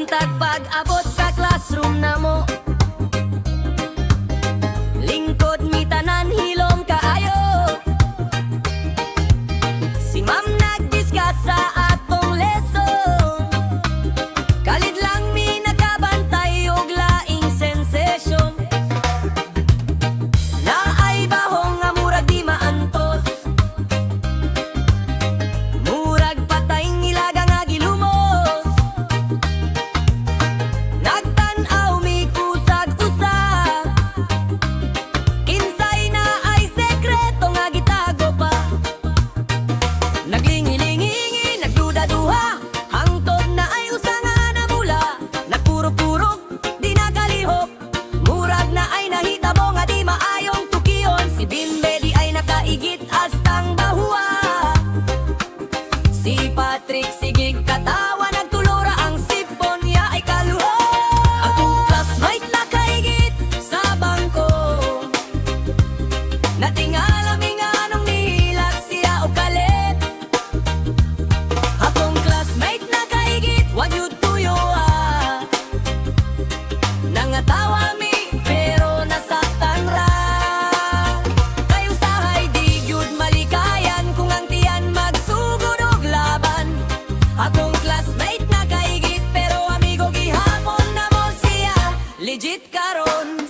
Buntag pag-abot sa classroom na mo, lingkod mi tanan hilom kaayo. Si ma'am nag-discuss sa atong lesson, kalid lang mi nakabantay og laing sensation. Naay bahong nga murag di maantos, murag patay ilaga nga gilumos. Nagtan-aw mi kusag-usag, kinsay na ay sekreto nga gitago pa. Naglingi-lingi, nagduda-duha, hangtod na ay usa nga namula. Nagpurok-purok, di nakalihok, murag na ay nahitabo nga di maayong tukiyon. Si Bimbe di ay nakaigit astang bahuwa, si Patrick sigig katawa nagtulora ang sipon niya ay kaluho. Akong classmate nakaigit sa bangko, natingala mi nga anong nihilak siya o kalit. Akong classmate nakaigit, wag yun tuyo nangatawa mi pero nasaktan ra. Kayo sahay di gyud malikayan kung ang tiyan magsugod og laban. Akong classmate nakaigit pero amigo gihapon na mo siya legit karon.